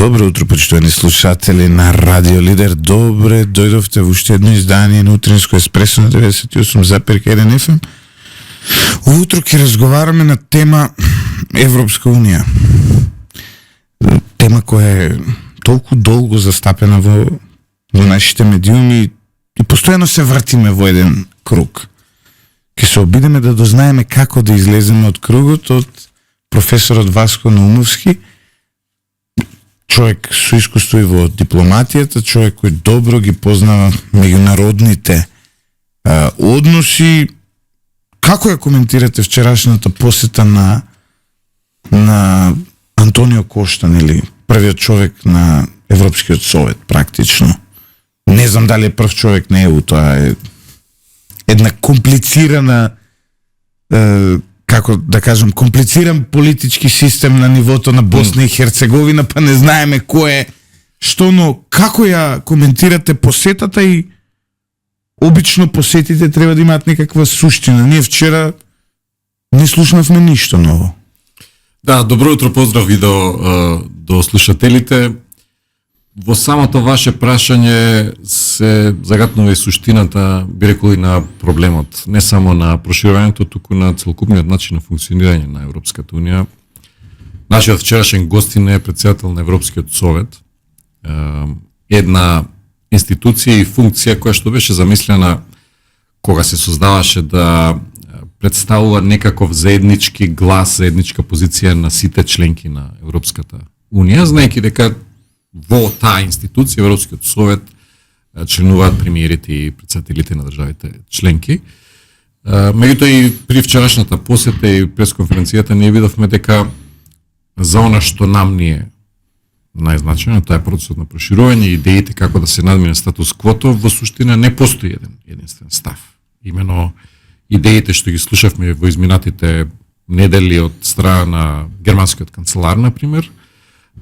Добро утро, почитувани слушатели на Радио Лидер. Добре дојдовте во уште едно издание на Утринско еспресо на 98,1 FM. Утро ќе разговараме на тема Европска Унија. Тема која е толку долго застапена во нашите медиуми и постојано се вртиме во еден круг. Ќе се обидеме да дознаеме како да излеземе од кругот од професорот Васко Наумовски, човек со искуство и во дипломатијата, човек кој добро ги познава меѓународните односи. Како ја коментирате вчерашната посета на Антонио Коштан, или првиот човек на Европскиот совет, практично? Не знам дали е прв човек на ЕУ, тоа е една комплицирана, како да кажам, комплициран политички систем на нивото на Босна и Херцеговина, па не знаеме кој е што, но како ја коментирате посетата? И обично посетите треба да имаат некаква суштина. Ние вчера не слушнавме ништо ново. Да, добро утро, поздрав и до слушателите. Во самото ваше прашање се загатнува и суштината, би рекол, и на проблемот, не само на проширувањето, туку на целокупниот начин на функционирање на Европската Унија. Нашиот вчерашен гостин е претседател на Европскиот совет, една институција и функција која што беше замислена кога се создаваше да представува некаков заеднички глас, заедничка позиција на сите членки на Европската Унија, знаејќи дека во таа институција, Европскиот совет, членуваат премиерите и претседателите на државите членки. Меѓутоа и при вчерашната посета и пресконференцијата ние видовме дека за она што нам ни е најзначајно, тоа е процесот на проширување, идеите како да се надмине статус квото, во суштина не постои единствен став. Имено идеите што ги слушавме во изминатите недели од страна на германскиот канцелар, например,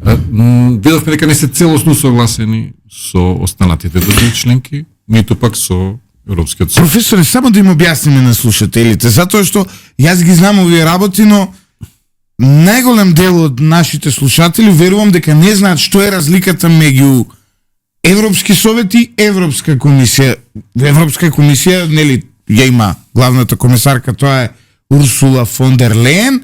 видовме дека не се целосно согласени со останатите држави членки, ниту пак со Европскиот совет. Професоре, само да им објасниме на слушателите, затоа што јас ги знам овие работи, но најголем дел од нашите слушатели верувам дека не знаат што е разликата меѓу Европски совет и Европска комисија. Европска комисија, нели, ја има главната комесарка, тоа е Урсула фон дер Лејен.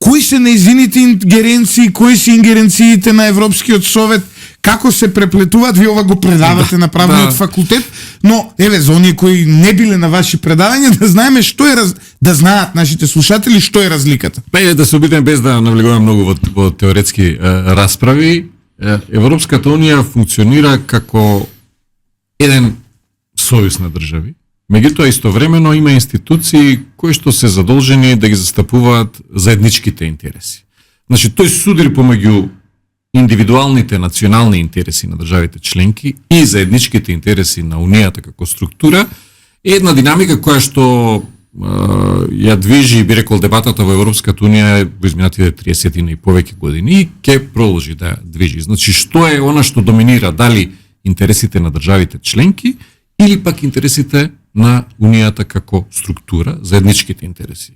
Кои се нејзините ингеренции, кои се ингеренциите на Европскиот совет, како се преплетуваат? Ви ова го предавате на правниот факултет, но еве за оние кои не биле на ваши предавања, да знаеме што е да знаат нашите слушатели што е разликата. Да се обидеме без да навлегуваме многу во теоретски расправи. Европската Унија функционира како еден сојуз на држави. Меѓутоа истовремено има институции кои што се задолжени да ги застапуваат заедничките интереси. Значи, тој суdir помеѓу индивидуалните национални интереси на државите членки и заедничките интереси на Унијата како структура е една динамика која што ја движи, би рекол, дебатата во Европската Унија во изминатите 30 и повеќе години и ќе продолжи да ја движи. Значи, што е она што доминира, дали интересите на државите членки или пак интересите на Унијата како структура, заедничките интереси.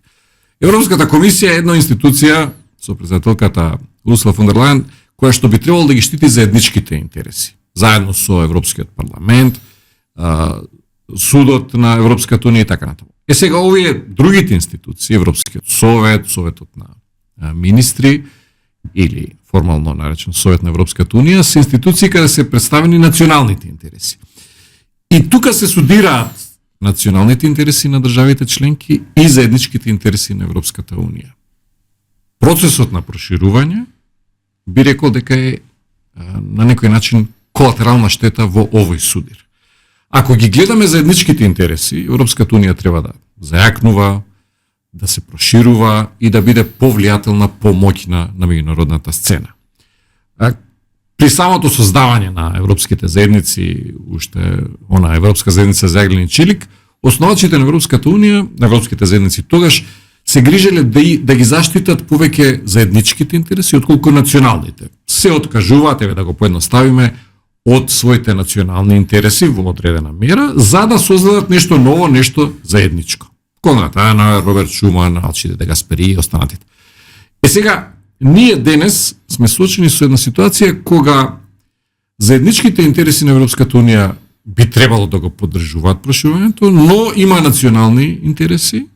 Европската комисија е една институција со претседателката Урсула фон дер Лејен, која што би требало да ги штити заедничките интереси, заедно со Европскиот парламент, судот на Европската Унија и така натаму. Сега овие другите институции, Европскиот совет, советот на министри или формално наречен совет на Европската Унија, се институции каде се представени националните интереси. И тука се судираат националните интереси на државите членки и заедничките интереси на Европската Унија. Процесот на проширување би рекол дека е на некој начин колатерална штета во овој судир. Ако ги гледаме заедничките интереси, Европската Унија треба да зајакнува, да се проширува и да биде повлијателна, помоќна на меѓународната сцена. При самото создавање на европските заедници, уште она Европска заедница за јаглен и чилик, основачите на Европската Унија, на европските заедници тогаш се грижеле да ги заштитат повеќе заедничките интереси отколку националните. Се откажуваат, еве да го поедноставиме, од своите национални интереси во одредена мера, за да создадат нешто ново, нешто заедничко. Конрад Аденауер, Роберт Шуман, Алчиде де Гаспери и останатите. Сега, ние денес сме соочени со една ситуација кога заедничките интереси на Европската Унија би требало да го поддржуваат проширувањето, но има национални интереси,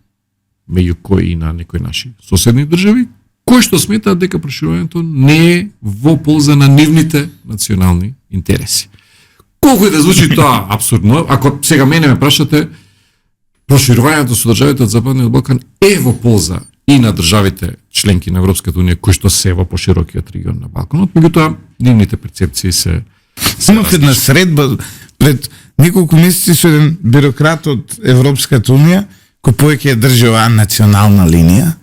меѓу кои и на некои наши соседни држави, кои што сметаат дека проширувањето не е во полза на нивните национални интереси. Колку и да звучи тоа апсурдно, ако сега мене ме прашате, проширувањето со државите од Западниот Балкан е во полза и на државите членки на Европската Унија кои што се во поширокиот регион на Балканот, меѓутоа нивните перцепции се Имав една средба пред неколку месеци со еден бюрократ од Европската Унија кој повеќе ја држи оваа национална линија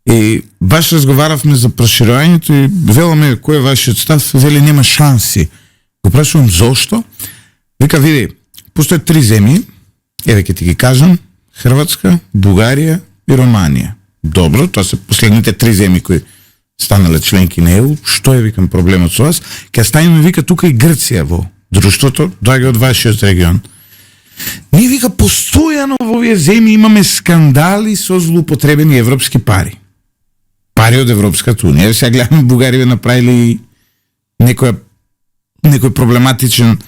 и баш разговаравме за проширувањето и веламе кој е вашиот став, вели нема шанси. Го прашувам зошто? Вика, види, постојат 3 земји, еве ќе ти ги кажам, Хрватска, Бугарија и Романија. Добро, тоа се последните 3 земји кои станале членки на ЕУ. Што е, викам, проблемот со вас? Ке ставиме, вика, тука и Грција во друштвото, доаѓа од вашиот регион. Ние, вика, постојано во овие земји имаме скандали со злоупотребени европски пари. Пари од Европската Унија. Сега гледаме, Бугарија направили некој проблематичен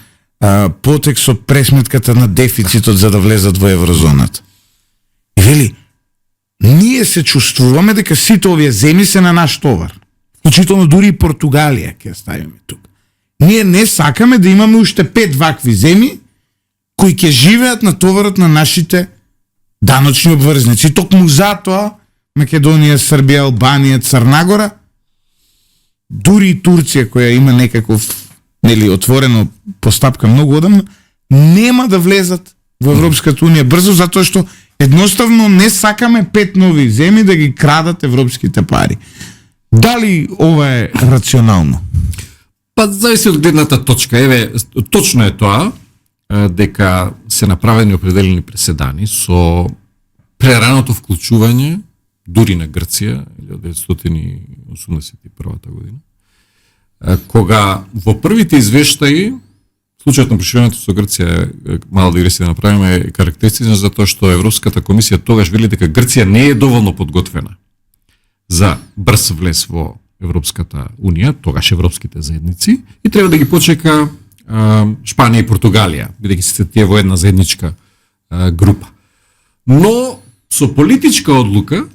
потек со пресметката на дефицитот за да влезат во еврозоната. И вели, ние се чувствуваме дека сите овие земји се на наш товар. Вклучително дури и Португалија ќе ставиме тук. Ние не сакаме да имаме уште 5 вакви земји кои ќе живеат на товарот на нашите даночни обврзници. Токму затоа Македонија, Србија, Албанија, Црна Гора, дури и Турција која има некаков отворено постапка многу одамна, нема да влезат во Европската Унија брзо, затоа што едноставно не сакаме 5 нови земји да ги крадат европските пари. Дали ова е рационално? Па зависи од гледната точка. Еве, точно е тоа дека се направени определени преседани со прераното вклучување дури на Грција 1981 година, кога во првите извештаи случајот на проширувањето со Грција, мала дигресија да направиме, е карактеристичен за тоа што Европската комисија тогаш вели дека Грција не е доволно подготвена за брз влез во Европската Унија, тогаш европските заедници, и треба да ги почека Шпанија и Португалија, бидејќи се тие во една заедничка група. Но со политичка одлука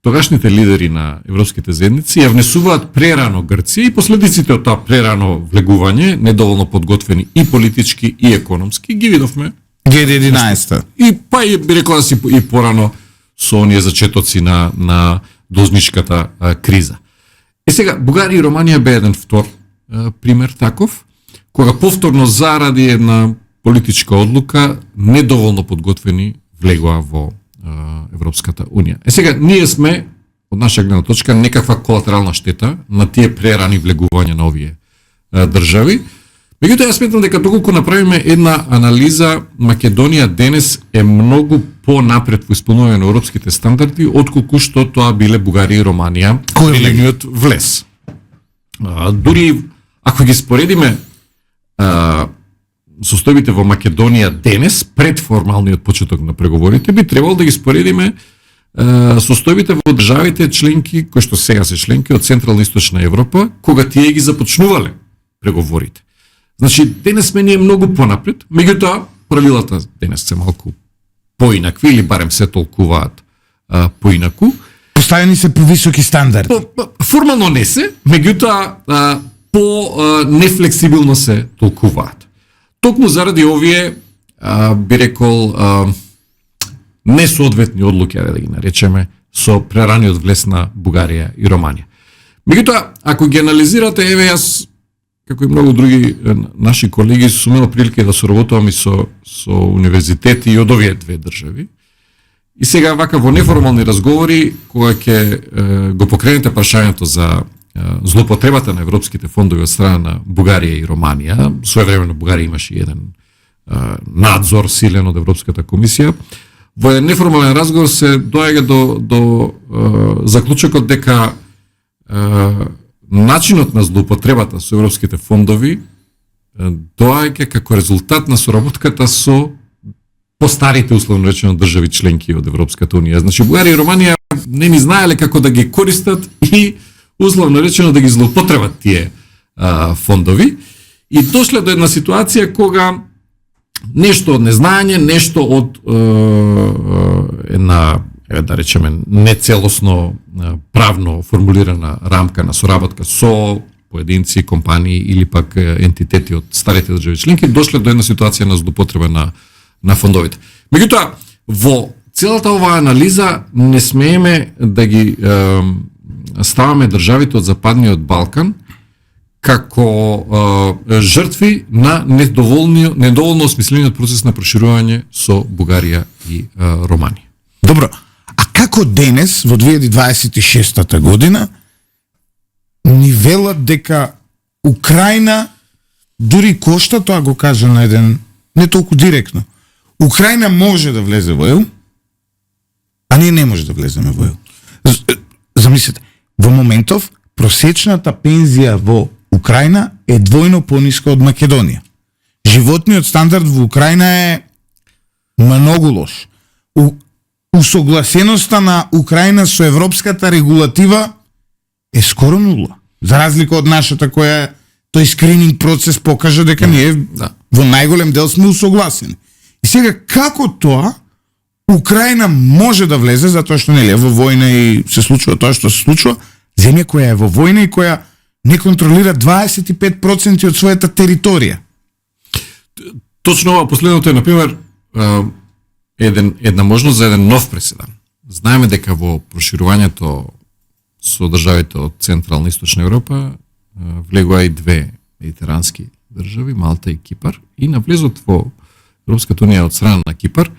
тогашните лидери на европските заедници ја внесуваат прерано Грција и последиците од тоа прерано влегување, недоволно подготвени и политички и економски, ги видовме 2011. И па и би рекла да си и порано со оние зачетоци на должничката криза. И сега Бугарија и Романија бе еден втор пример таков, кога повторно заради една политичка одлука недоволно подготвени влегоа во Европската Унија. Сега ние сме од наша гледна точка некаква колатерална штета на тие прерани влегувања на овие држави. Меѓутоа јас сметам дека доколку направиме една анализа, Македонија денес е многу понапред во исполнување на европските стандарди отколку што тоа биле Бугарија и Романија при нивниот влез. Дури ако ги споредиме состојбите во Македонија денес, пред формалниот почеток на преговорите, би требало да ги споредиме состојбите во државите членки, кои што сега се членки од Централна и Источна Европа, кога тие ги започнувале преговорите. Значи, денес сме ние многу понапред, меѓутоа, правилата денес се малку поинакви, или барем се толкуваат поинаку. Поставени се повисоки стандарди. Формално не се, меѓутоа, по-нефлексибилно се толкуваат. Токму заради овие, би рекол, несоодветни одлуки, да ги наречеме, со прераниот влез на Бугарија и Романија. Меѓутоа, ако ги анализирате, еве јас, како и многу други наши колеги, сум имал прилика да соработувам и со универзитети и од овие две држави. И сега вака во неформални разговори, кога ќе го покренете прашањето за злоупотребата на европските фондови од страна на Бугарија и Романија, своевремено Бугарија имаше еден надзор силен од Европската комисија, во еден неформален разговор се доаѓа до заклучокот дека начинот на злоупотребата со европските фондови доаѓа како резултат на соработката со постарите условно речено држави членки од Европската Унија. Значи Бугарија и Романија не ни знаеле како да ги користат и условно речено да ги злоупотребат тие фондови и дошле до една ситуација кога нешто од незнање, нешто од една, да речеме, нецелосно правно формулирана рамка на соработка со поединци, компании или пак ентитети од старите држави членки, дошле до една ситуација на злоупотреба на фондовите. Меѓутоа, во целата оваа анализа не смееме да ги ставаме државите од Западниот Балкан како жртви на недоволно осмислениот процес на проширување со Бугарија и Романија. Добро, а како денес, во 2026 година, ни велат дека Украина, дури кошта, тоа го кажа на еден, не толку директно, Украина може да влезе во ЕУ, а ние не може да влеземе во ЕУ. Замислете, во моментов просечната пензија во Украина е двојно пониска од Македонија. Животниот стандард во Украина е многу лош. Усогласеноста на Украина со европската регулатива е скоро нула. За разлика од нашата која тој скрининг процес покажа дека ние во најголем дел сме усогласени. И сега како тоа Украина може да влезе затоа што нели е во војна и се случува тоа што се случува, земја која е во војна и која не контролира 25% од својата територија. Точно ова последното е, например, една можност за еден нов преседан. Знаеме дека во проширувањето со државите од Централна и Источна Европа влегоа и две медитерански држави, Малта и Кипар, и на влезот во Европската унија од страна на Кипар,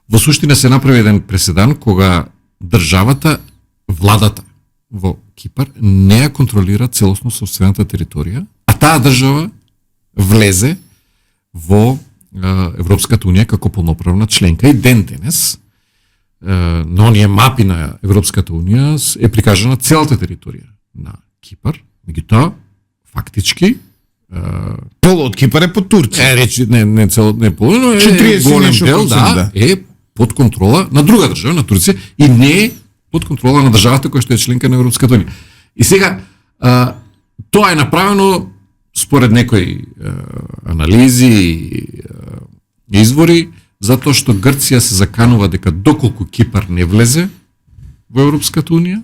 во суштина се направи еден преседан кога државата, владата во Кипар не ја контролира целосно сопствената територија, а таа држава влезе во Европската унија како полноправна членка и ден денес на оние мапи на Европската унија е прикажана целата територија на Кипар, меѓутоа фактички поло од Кипар е под Турција. Речи не цело не половина, голем дел е под контрола на друга држава, на Турција, и не е под контрола на државата која што е членка на Европската унија. И сега тоа е направено според некои анализи и извори, затоа што Грција се заканува дека доколку Кипар не влезе во Европската унија,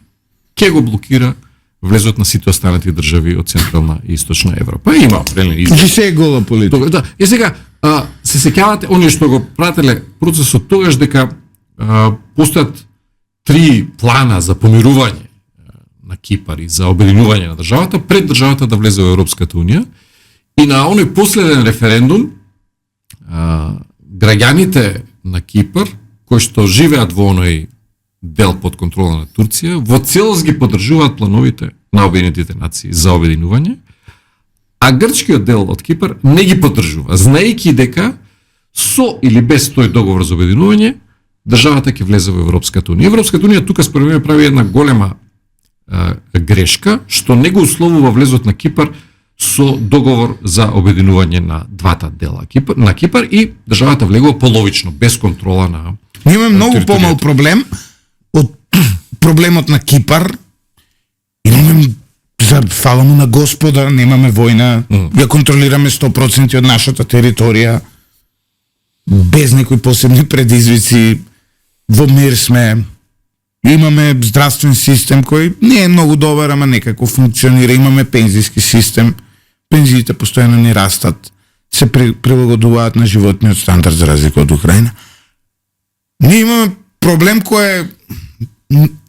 ќе го блокира влезот на сите останати држави од Централна и Источна Европа. Има определени извори. Значи се е гола политика. Да. И сега се сеќавате оние што го прателе процесот тогаш дека постојат 3 плана за помирување на Кипар и за обединување на државата пред државата да влезе во Европската унија, и на оној последен референдум граѓаните на Кипар кои што живеат во оној дел под контрола на Турција во целост ги поддржуваат плановите на Обединетите нации за обединување, а грчкиот дел од Кипар не ги поддржува, знаејќи дека со или без тој договор за обединување државата ќе влезе во Европската унија. Европската унија тука според мене прави една голема грешка што не го условува влезот на Кипар со договор за обединување на двата дела на Кипар, и државата влегува половично, без контрола на имаме многу помал проблем од проблемот на Кипар. Имаме, за фала му на Господа, немаме војна, ја контролираме 100% од нашата територија, без некои посебни предизвици, во мир сме, имаме здравствен систем кој не е многу добар, ама некако функционира, имаме пензиски систем, пензиите постојано не растат, се прилагодуваат на животниот стандард за разлика од Украина. Ние имаме проблем кој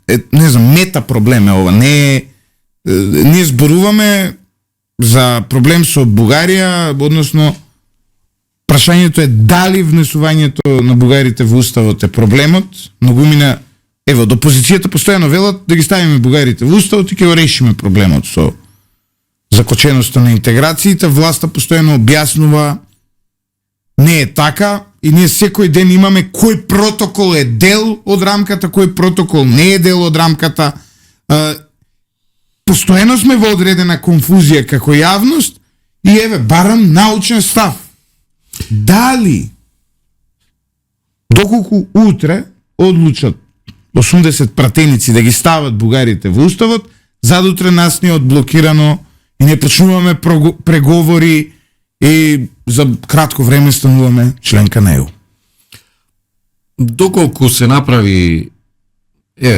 е не знам, мета проблем е ова, не е, ние зборуваме за проблем со Бугарија, односно прашањето е дали внесувањето на бугарите во уставот е проблемот. Многумина, ево, до опозицијата постојано велат да ги ставиме бугарите во уставот и ќе го решиме проблемот со закоченоста на интеграциите. Власта постојано објаснува не е така и ние секој ден имаме кој протокол е дел од рамката, кој протокол не е дел од рамката. Постојано сме во одредена конфузија како јавност и еве, барам научен став. Дали доколку утре одлучат 80 пратеници да ги стават бугарите во уставот, задутре нас ни е одблокирано и не почнуваме преговори и за кратко време стануваме членка на ЕУ. Доколку се направи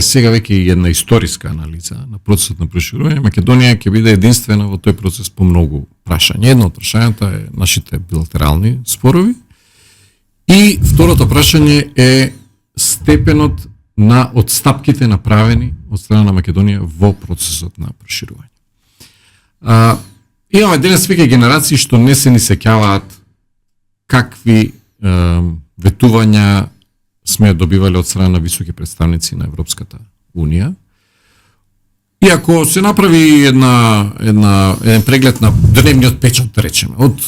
сега веќе и една историска анализа на процесот на проширување, Македонија ќе биде единствена во тој процес по многу прашања. Едно од прашањата е нашите билатерални спорови и второто прашање е степенот на отстапките направени од страна на Македонија во процесот на проширување. Имаме денес веќе генерации што не се ни сеќаваат какви ветувања сме добивале од страна на високи представници на Европската Унија. И ако се направи еден преглед на дневниот печат, да речеме, од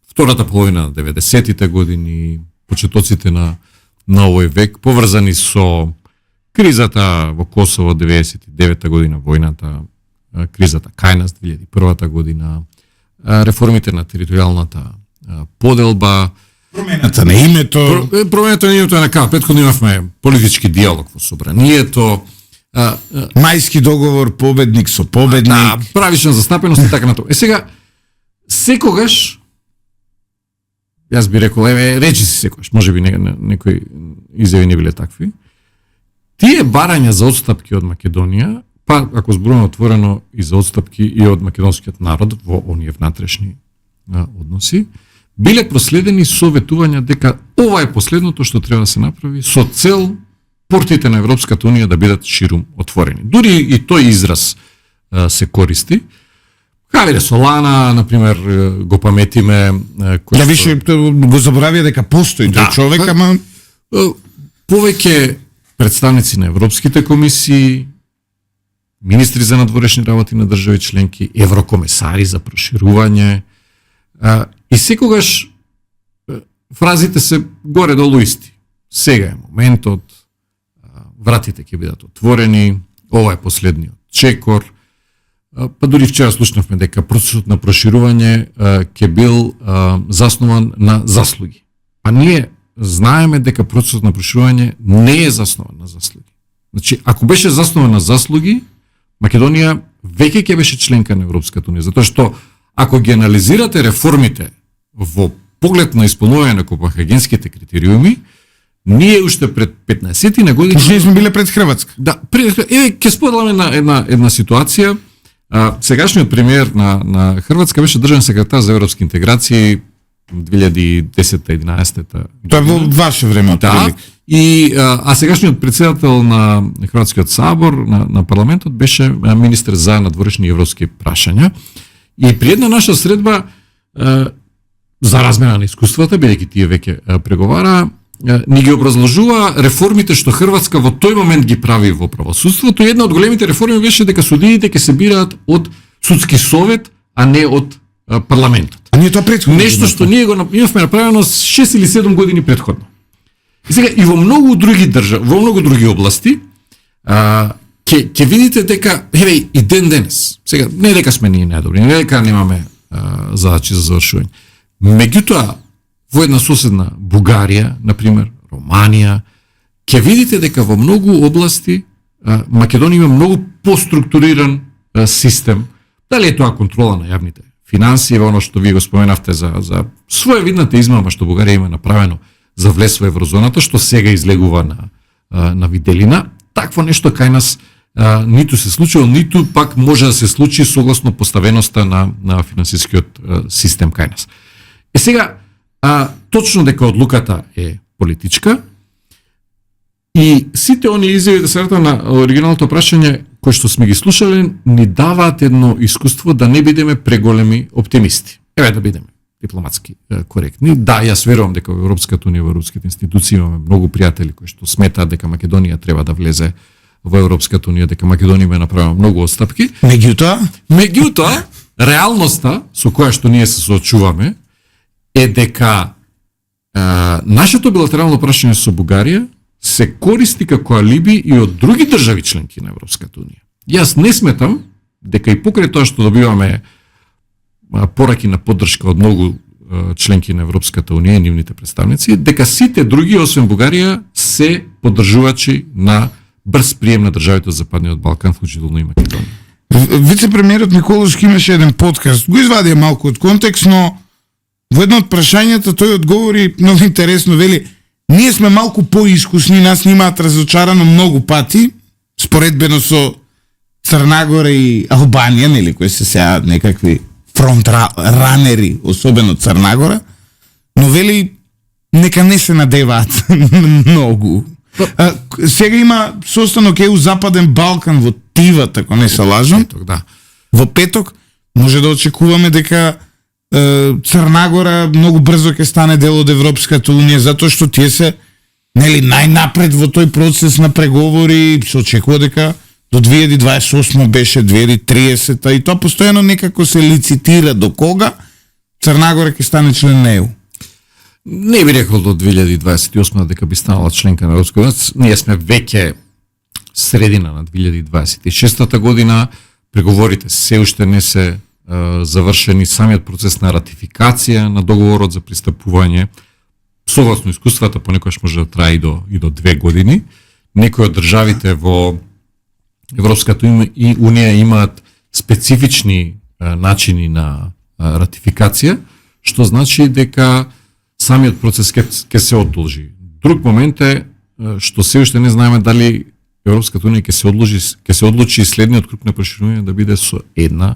втората половина на 90-тите години, почетоците на овој век, поврзани со кризата во Косово 99-та година, војната, кризата кај нас 2001-та година, реформите на територијалната поделба, промената на името е на претходно имавме политички диалог во собранието, мајски договор, победник со победник, правишна застапеност и така натаму. Сега секогаш јас би рекол, речи си секогаш, можеби некои изјави не биле такви. Тие барања за отстапки од Македонија, па ако зборуваме отворено и за отстапки и од македонскиот народ во оние внатрешни односи, биле проследени со ветувања дека ова е последното што треба да се направи со цел портите на Европската Унија да бидат ширум отворени. Дури и тој израз се користи. Хавире Солана, например, го паметиме. Да више го заборавија дека постои тој човек, ама повеќе представници на европските комисии, министри за надворешни работи на држави членки, еврокомесари за проширување, и секогаш фразите се горе-долу исти. Сега е моментот, вратите ќе бидат отворени, ова е последниот чекор. Па дури вчера слушнавме дека процесот на проширување ќе бил заснован на заслуги. А ние знаеме дека процесот на проширување не е заснован на заслуги. Значи, ако беше заснован на заслуги, Македонија веќе ќе беше членка на Европската Унија, затоа што ако ги анализирате реформите во поглед на исполнување на копенхагенските критериуми, ние уште пред 15 на години ние сме биле пред Хрватска. Да, ќе споделаме на една ситуација. Сегашниот премиер на Хрватска беше државен секретар за европски интеграции 2010-11. Тоа во ваше време, да. И сегашниот председател на Хрватскиот сабор, на парламентот, беше министер за надворешни европски прашања. И при една наша средба за размена на искуствата, бидејќи тие веќе преговара, ни ги образложува реформите што Хрватска во тој момент ги прави во правосудството. Една од големите реформи беше дека судиите ќе се бираат од судски совет, а не од парламентот. А ние тоа претходно. Нешто што ние го имавме направено 6 или 7 години претходно. И сега и во многу други држави, во многу други области, ќе видите дека и денес. Сега не дека сме ние најдобри, не дека немаме задачи за завршување. Меѓутоа, во една соседна Бугарија, например, Романија, ќе видите дека во многу области Македонија има многу поструктуриран систем. Дали е тоа контрола на јавните финансии, оно што ви го споменавте за своевидната измама што Бугарија има направено за влез во еврозоната, што сега излегува на виделина, такво нешто кај нас ниту се случило, ниту пак може да се случи согласно поставеноста на финансискиот систем кај нас. Сега, точно дека одлуката е политичка и сите они изјави, да се вратам на оригиналното прашање кои што сме ги слушале, ни даваат едно искуство да не бидеме преголеми оптимисти. Еве да бидеме дипломатски коректни. Да, јас верувам дека во Европската Унија, во европските институции имаме многу пријатели кои што сметаат дека Македонија треба да влезе во Европската Унија, дека Македонија има направено многу отстапки. Меѓутоа, реалноста со која што ние се соочуваме е дека нашето билатерално прашање со Бугарија се користи како алиби и од други држави членки на Европската Унија. Јас не сметам дека и покрај тоа што добиваме пораки на поддршка од многу членки на Европската Унија и нивните представници, дека сите други, освен Бугарија, се поддржувачи на брз прием на државите од Западниот Балкан, вклучително и Македонија. Вице-премиерот Николовски имаше еден подкаст, го извадија малку од контекст, но во едно од прашањата тој одговори многу интересно, вели: ние сме малку поискусни, нас нимаат разочарано многу пати, споредбено со Црнагора и Албанија, нели, кои се сега некакви фронт-ранери, особено Црнагора, но вели нека не се надеваат многу. Сега има состанок ЕУ Западен Балкан во Тиват, ако не се лажам. Да. Во петок може да очекуваме дека Црнагора многу брзо ќе стане дел од Европската унија, затоа што тие се нели најнапред во тој процес на преговори, се очекува дека до 2028 беше 2030 и тоа постојано некако се лицитира до кога Црнагора ќе стане член на ЕУ. Не би рекол до 2028 дека би станала членка на Европската унија. Ние сме веќе средина на 2026 година, преговорите се уште не се завршени, самиот процес на ратификација на договорот за пристапување, согласно искуствата, понекогаш може да трае и до 2 години. Некои од државите во Европската унија имаат специфични начини на ратификација, што значи дека самиот процес ќе се одолжи. Друг момент е што се уште не знаеме дали Европската унија ќе се одлучи следниот круг на проширување да биде со една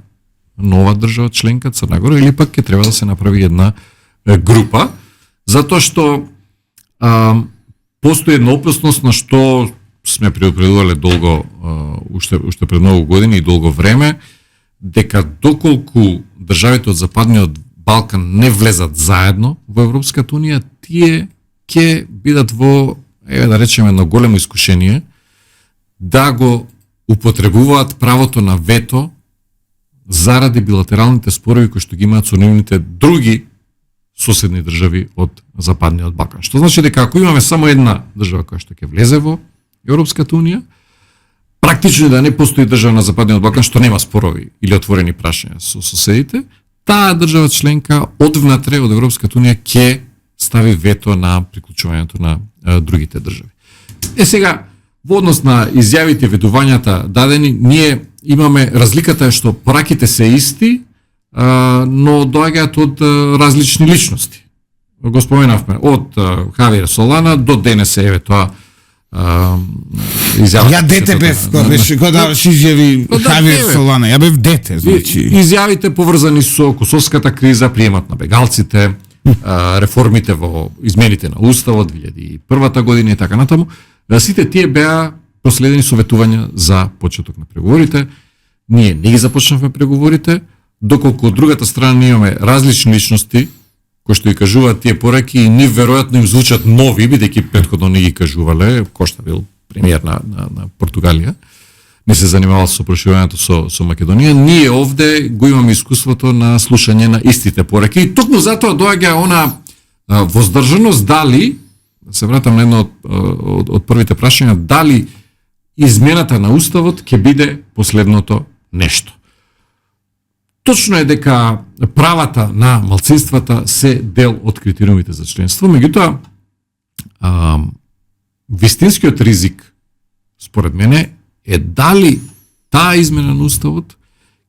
нова држава членка Црнагора или пак ќе треба да се направи една група, затоа што постои една опасност на што сме предупредувале долго, уште пред многу години и долго време, дека доколку државите од Западниот Балкан не влезат заедно во Европската унија, тие ќе бидат во, да речеме, едно големо искушение да го употребуваат правото на вето заради билатералните спорови кои што ги имаат со нивните други соседни држави од Западниот Балкан. Што значи дека ако имаме само една држава која што ќе влезе во Европската унија, практично да не постои држава на Западниот Балкан што нема спорови или отворени прашања со соседите, таа држава членка одвнатре од Европската унија ќе стави вето на приклучувањето на другите држави. Сега, во однос на изјавите, ведувањата дадени, ние имаме разликата е што пораките се исти, но доаѓаат од различни личности. Го споменавме од Хавиер Солана до денес еве тоа изјавата. Ја дете бев, кога даваш изјави Хавиер Солана, ја бев дете, значи. Изјавите поврзани со косовската криза, приемат на бегалците, реформите во измените на уставот 2001 година и така натаму, сите тие беа проследени со ветувања за почеток на преговорите. Ние не ги започнавме преговорите, доколку од другата страна ние имаме различни личности кои што ги кажуваат тие пораки и нив веројатно им звучат нови, бидејќи претходно не ги кажувале, Кошта бил премиер на Португалија, не се занимавал со проширувањето со Македонија. Ние овде го имаме искуството на слушање на истите пораки и токму затоа доаѓа она воздржаност дали, се вратам на едно од првите прашања, дали измената на уставот ќе биде последното нешто. Точно е дека правата на малцинствата се дел од критериумите за членство, меѓутоа вистинскиот ризик според мене е дали таа измена на уставот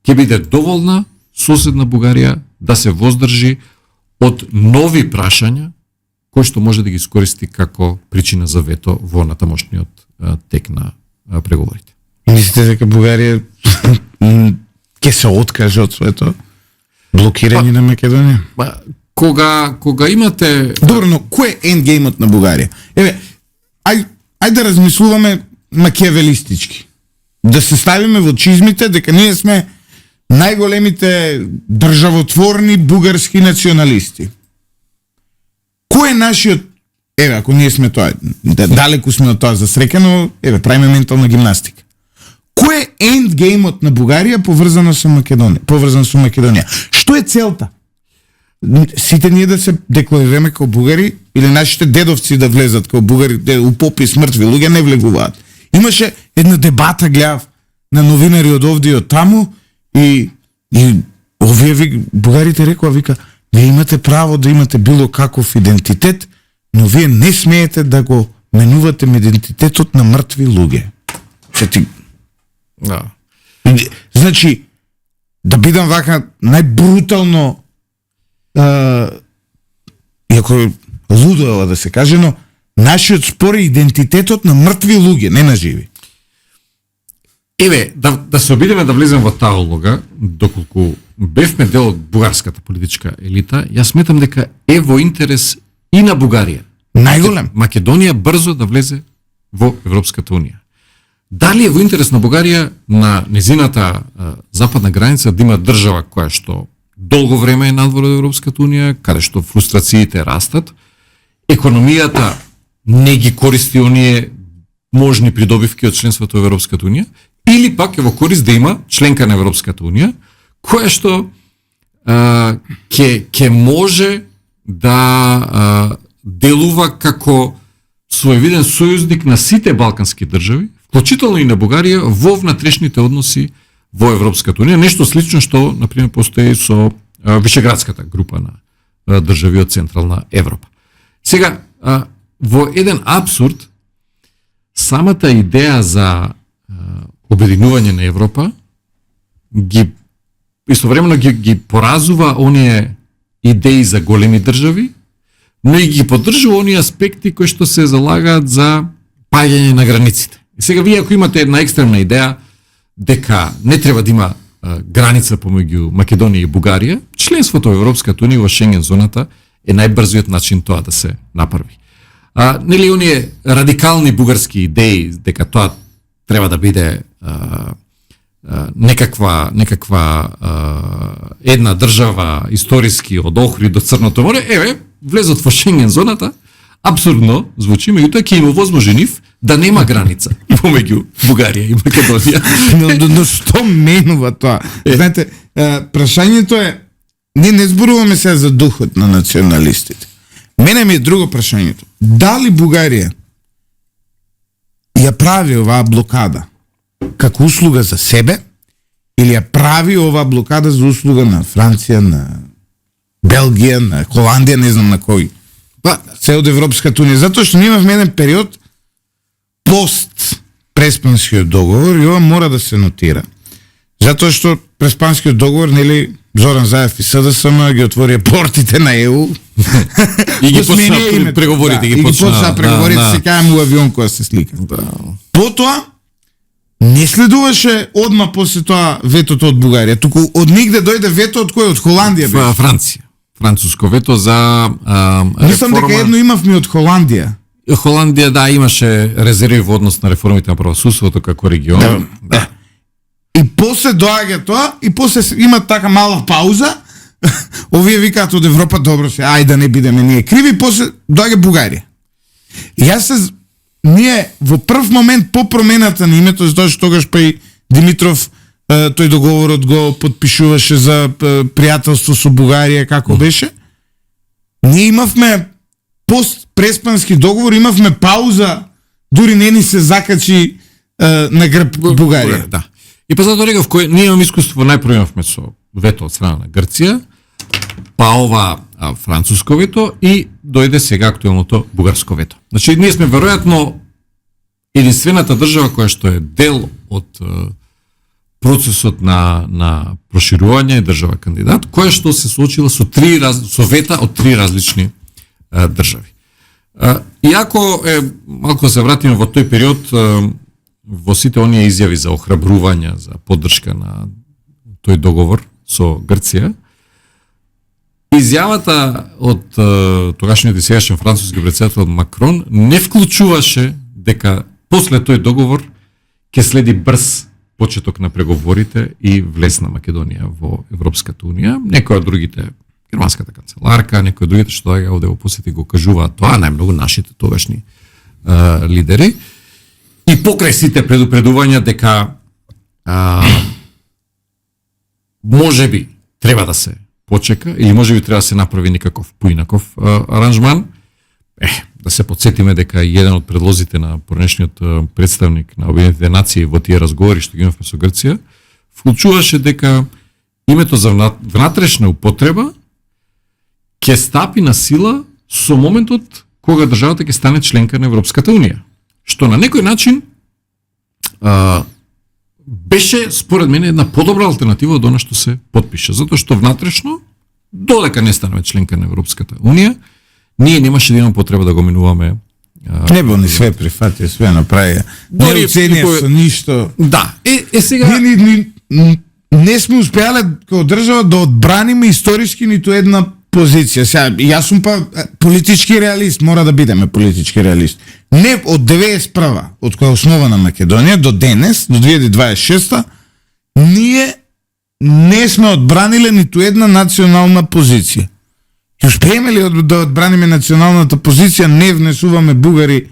ќе биде доволна соседна Бугарија да се воздржи од нови прашања кои што може да ги искористи како причина за вето во натамошниот тек на преговорите. Мислите дека Бугарија ќе се откаже од своето блокирање на Македонија? Кога имате... Добро, но кој е ендгеймот на Бугарија? Еве, ајде да размислуваме макиавелистички. Да се ставиме во чизмите дека ние сме најголемите државотворни бугарски националисти. Кој е нашиот... Еве, ако ние сме тоа, далеку сме од тоа засрекано, еве, правиме ментална гимнастика. Кој е ендгеймот на Бугарија поврзано со Македонија? Што е целта? Сите ние да се декларираме како бугари или нашите дедовци да влезат како бугари, у попис мртви луѓе не влегуваат. Имаше една дебата, гледав, на новинари од овде и од таму и овие бугарите рекоа, вика, вие имате право да имате било каков идентитет, но вие не смеете да го менувате идентитетот на мртви луѓе. Да. Значи, да бидам вака најбрутално иако е лудо ова да се каже, но нашиот спор е идентитетот на мртви луѓе, не на живи. Еве, да се обидеме да влеземе во таа улога, доколку бевме дел од бугарската политичка елита, јас сметам дека е во интерес и на Бугарија. Најголем. Македонија брзо да влезе во Европската унија. Дали е во интерес на Бугарија на незината западна граница да има држава која што долго време е надвор од Европската унија, каде што фрустрациите растат, економијата не ги користи оние можни придобивки од членството во Европската унија, или пак е во корист да има членка на Европската унија, која што ќе може да делува како своевиден сојузник на сите балкански држави, вклучително и на Бугарија во внатрешните односи во Европската унија, нешто слично што на пример постои со Вишеградската група на држави од Централна Европа. Сега во еден абсурд самата идеја за обединување на Европа ги истовремено ги поразува оние идеи за големи држави, но и ги поддржува оние аспекти кои што се залагаат за паѓање на границите. И сега вие ако имате една екстремна идеја дека не треба да има граница помеѓу Македонија и Бугарија, членството во Европската унија во Шенген зоната е најбрзиот начин тоа да се направи. Нели оние радикални бугарски идеи дека тоа треба да биде некаква една држава историски од Охрид до Црното море, еве, влезот во Шенген зоната, апсурдно звучи, меѓутоа ќе им овозможи нив да нема граница помеѓу Бугарија и Македонија. Но што менува тоа? Знаете, прашањето е, не зборуваме сега за духот на националистите. Мене ми е друго прашањето. Дали Бугарија ја прави оваа блокада како услуга за себе или ја прави оваа блокада за услуга на Франција, на Белгија, на Холандија, не знам на кој? Се од Европската унија. Затоа што ние имавме еден период пост Преспанскиот договор и ова мора да се нотира. Затоа што Преспанскиот договор, нели, Зоран Заев и СДСМ ги отворија портите на ЕУ. И ги почна преговорите, ги почна преговорите, се кајам у авион која се слика. Потоа не следуваше одма после тоа ветото од Бугарија, туку од нигде дојде вето од кој? Од Холандија беше. Франција. Француско вето за Мислам дека едно имавме од Холандија. Холандија, да, имаше резерви во однос на реформите на правосудството како регион. Да. И после доаѓа тоа, и после има така мала пауза, овие викаат од Европа, добро се, ајде да не бидеме ние криви, после доаѓа Бугарија. И ние во прв момент по промената на името, затоа што тогаш па и Димитров тој договорот го подпишуваше за пријателство со Бугарија, како беше, ние имавме пост Преспански договор, имавме пауза, дури не ни се закачи на грб Бугарија. Да. И па затоа реков, ние имаме искуство, најпрво имавме со вето од страна на Грција, па ова француско вето и дојде сега актуелното бугарско вето. Значи, ние сме веројатно единствената држава која што е дел од процесот на проширување, држава кандидат, која што се случила со вета од три различни држави. Иако малку се вратиме во тој период, во сите оние изјави за охрабрување, за поддршка на тој договор со Грција, изјавата од тогашниот и сегашен француски претседател Макрон не вклучуваше дека после тој договор ќе следи брз почеток на преговорите и влез на Македонија во Европската унија. Некои од другите, германската канцеларка, некои од другите што доаѓа овде во посети го кажуваат тоа, најмногу нашите тогашни лидери. И покрај сите предупредувања дека можеби треба да се почека или можеби треба да се направи некаков поинаков аранжман, да се подсетиме дека еден од предлозите на поранешниот представник на Обединетите нации во тие разговори што ги имавме со Грција, вклучуваше дека името за внатрешна употреба ќе стапи на сила со моментот кога државата ќе стане членка на Европската унија. Што на некој начин беше според мене една подобра алтернатива од она што се потпиша, затоа што внатрешно додека не станеме членка на Европската унија, ние немаше да имаме потреба да го минуваме. Не бил ни све прифати, све направи. Не оценија со ништо. Да. Сега ние не сме успеале како држава да одбраниме историски ниту една позиција. Сега, јас сум политички реалист, мора да бидеме политички реалист. Не од 91-а, од која е основана Македонија, до денес, до 2026-та, ние не сме одбраниле ниту една национална позиција. И успееме ли да одбраниме националната позиција, не внесуваме бугари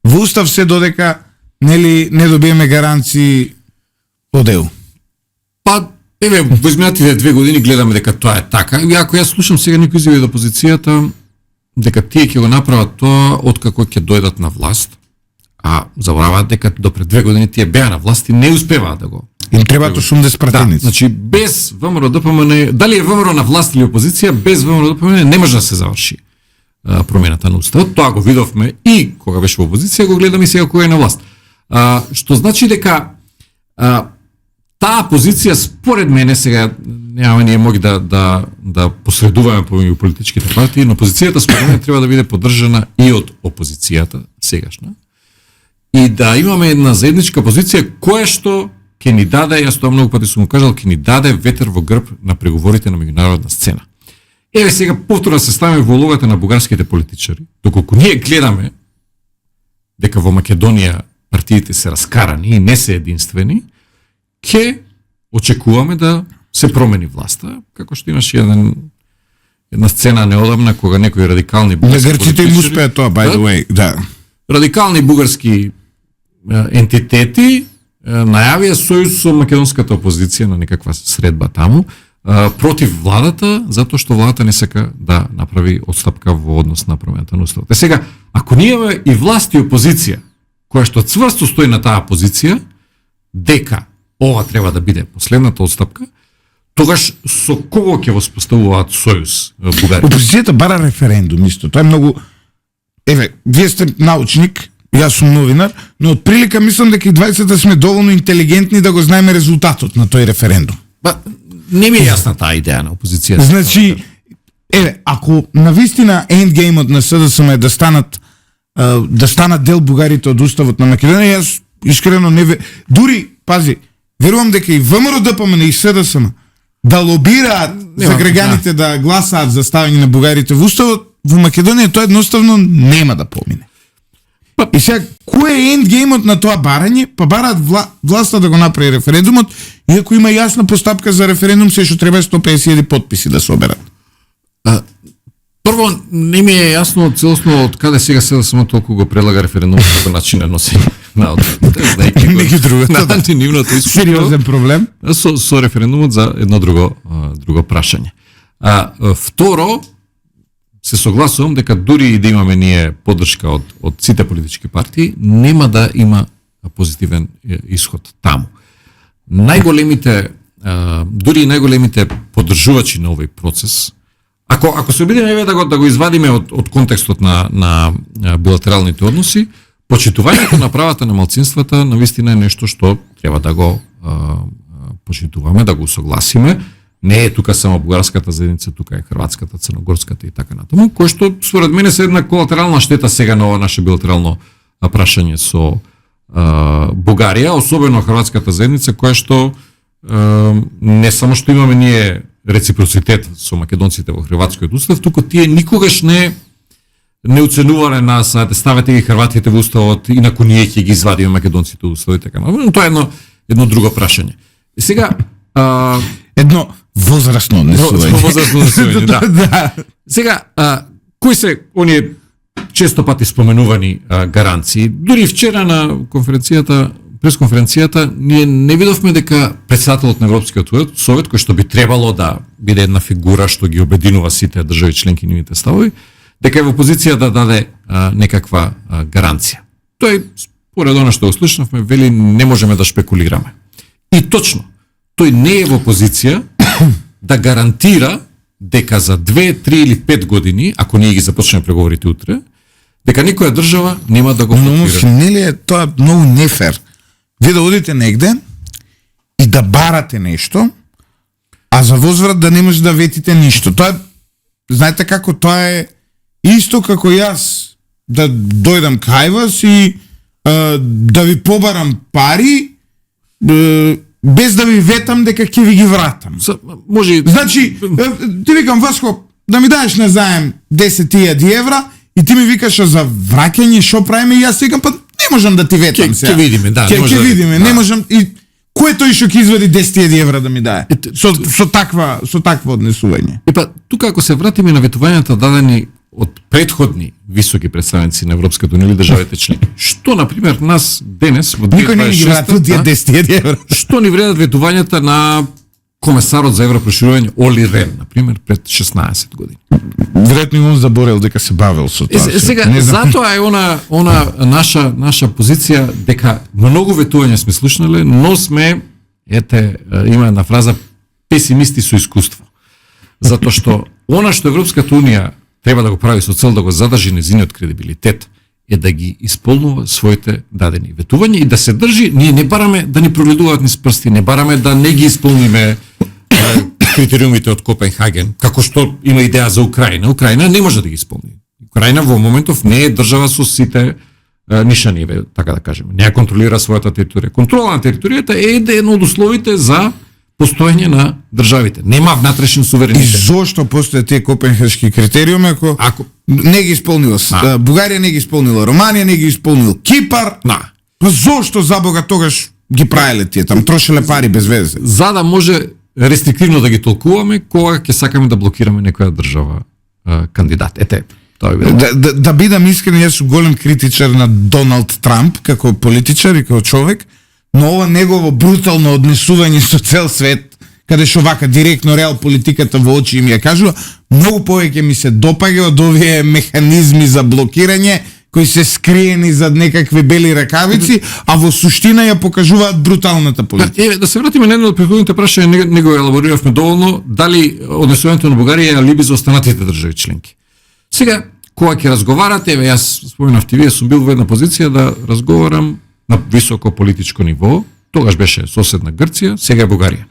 во устав се додека не добиеме гаранции од ЕУ. Па, во изминатите 2 години гледаме дека тоа е така. И ако јас слушам сега некои изјави од опозицијата, дека тие ќе го направат тоа откако ќе дојдат на власт, а забораваат дека до пред 2 години тие беа на власт и не успеваат да го. Им требаат 80 пратеници. Да, значи без ВМРО ДПМН, дали е ВМРО на власт или опозиција, без ВМРО ДПМН не може да се заврши промената на уставот. Тоа го видовме и кога беше во опозиција, го гледаме и сега кога е на власт. Што значи дека таа позиција според мене сега немаме ние моги да посредуваме помеѓу политичките партии, но позицијата според мене треба да биде поддржана и од опозицијата сегашна и да имаме една заедничка позиција која што ќе ни даде, јас тоа многу пати сум го кажал, ќе ни даде ветер во грб на преговорите на меѓународна сцена. Еве сега повторно се ставиме во улогата на бугарските политичари, доколку ние гледаме дека во Македонија партиите се раскарани и не се единствени, ќе очекуваме да се промени власта, како што имаше една сцена неодамна кога некои радикални бугарски грците им успеа тоа, by the way, да. Радикални бугарски ентитети најавија сојуз со македонската опозиција на некаква средба таму против владата, затоа што владата не сака да направи отстапка во однос на промената на уставот. Сега, ако ние имаме и власт и опозиција, која што цврсто стои на таа позиција, дека ова треба да биде последната отстапка, тогаш со кого ќе воспоставуваат сојуз бугарите? Опозицијата бара референдум исто. Тоа е многу. Еве, вие сте научник, јас сум новинар, но од прилика мислам дека и 20-та сме доволно интелигентни да го знаеме резултатот на тој референдум. Ба, не ми е јасна таа идеја на опозицијата. Значи, еве, ако навистина ендгеймот на СДСМ е да станат дел бугарите од уставот на Македонија, јас искрено не дури, пази, верувам дека и ВМРО ДПМН и СДСМ да лобираат за граѓаните да гласаат за ставање на бугарите во уставот, во Македонија тоа едноставно нема да помине. И сега, кој е ендгеймот на тоа барање? Па бараат власта да го направи референдумот, иако има јасна постапка за референдум, се што треба 150.000 потписи да се оберат. Прво, не ми е јасно целосно од каде сега само толку го предлага референдумот како начин на носење на одбор. Неки другото, да. Сериозен проблем. Со референдумот за едно друго прашање. Второ, се согласувам дека дури и да имаме ние поддршка од сите политички партии, нема да има позитивен исход таму. Дури и најголемите поддржувачи на овој процес, ако се обидеме еве да го извадиме од контекстот на билатералните односи, почитувањето на правата на малцинствата навистина е нешто што треба да го почитуваме, да го согласиме. Не е тука само бугарската заедница, тука е хрватската, црногорската и така натаму, кој што според мене се една колатерална штета сега на ова наше билатерално прашање со Бугарија, особено хрватската заедница, која што не само што имаме ние реципроцитет со македонците во хрватскиот устав, туку тие никогаш не уценувале нас, ставете ги хрватите во уставот, инаку ние ќе ги извадиме македонците од уставот и така натаму. Тоа е едно друго прашање. И сега едно возрастно однесување. Да. Сега, кои се оние често пати споменувани гаранции? Дури вчера на пресконференцијата, ние не видовме дека председателот на Европскиот совет, кој што би требало да биде една фигура што ги обединува сите држави членки нивните ставови, дека е во позиција да даде некаква гаранција. Тој, според она што го слушнавме, вели не можеме да шпекулираме. И точно, тој не е во позиција да гарантира дека за 2, 3 или 5 години, ако ние ги започнеме преговорите утре, дека никоја држава нема да го фактира. Но нели е тоа многу нефер? Вие да одите негде и да барате нешто, а за возврат да не може да ветите ништо. Тоа е, знаете како, тоа е исто како јас да дојдам кај вас и да ви побарам пари без да ви ветам дека ќе ви ги вратам. Може... Значи, ти викам, Васко, да ми даеш на заем 10.000 евра и ти ми викаш за враќање, шо правиме, и јас викам, па не можам да ти ветам сега. Ќе видиме, да. Ќе видиме, не можам, и кој тој што ќе извади 10.000 евра да ми дае? Со таква однесување. Па, тука ако се вратиме на ветувањата дадени од претходни високи представници на Европската унија или државите членки. Што, например, нас денес во 2026 никој не ги врати тие 10.000 евра. Што ни вредат ветувањата на комесарот за европроширување Оли Рен, например, пред 16 години. Веројатно и он заборел дека се бавел со тоа. Сега, затоа е она наша позиција дека многу ветувања сме слушнале, но сме, има една фраза, песимисти со искуство. Затоа што она што Европската унија треба да го прави со цел да го задржи нејзиниот кредибилитет е да ги исполнува своите дадени ветувања и да се држи, ние не бараме да ни прогледуваат низ прсти, не бараме да не ги исполниме критериумите од Копенхаген, како што има идеја за Украина. Украина не може да ги исполни. Украина во моментов не е држава со сите нишани, така да кажеме. Не ја контролира својата територија. Контрола на територијата е едно од условите за постоење на државите. Нема внатрешен суверенитет. И зошто постојат тие копенхашки критериуми ако не ги исполнила Бугарија, не ги исполнила Романија, не ги исполнил Кипар? Па зошто за Бога тогаш ги правеле тие там, трошеле пари без везе? За да може рестриктивно да ги толкуваме кога ќе сакаме да блокираме некоја држава кандидат. Тоа е. Да бидам искрен, јас сум голем критичар на Доналд Трамп како политичар и како човек, но ова негово брутално однесување со цел свет, каде што вака директно реал политиката во очи им ја кажува, многу повеќе ми се допаѓа од овие механизми за блокирање кои се скриени зад некакви бели ракавици, а во суштина ја покажуваат бруталната политика. Да се вратиме на едно од претходните прашања, не го елабориравме доволно, дали однесувањето на Бугарија е алиби за останатите држави членки. Сега, кога ќе разговарате, јас споменав ти, вие сум бил во една позиција да разговарам на високо политичко ниво, тогаш беше соседна Грција, сега е Бугарија.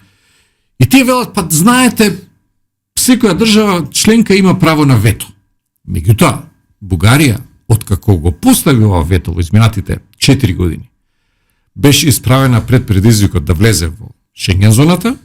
И тие велат, па знаете, секоја држава членка има право на вето. Меѓутоа, Бугарија, откако го постави ова вето во изминатите 4 години, беше исправена пред предизвикот да влезе во Шенген зоната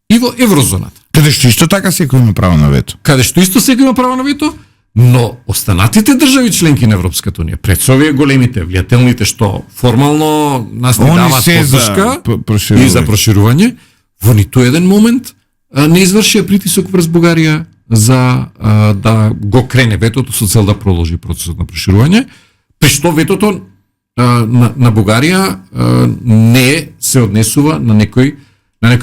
и во еврозоната. Каде што исто така секој има право на вето. Каде што исто секој има право на вето, но останатите држави членки на Европската унија, пред со овие големите, влијателните што формално нас не дават поддршка и за проширување, во ниту еден момент не извршија притисок врз Бугарија за да го крене ветото со цел да продолжи процесот на проширување, при што ветото на Бугарија не се однесува на некој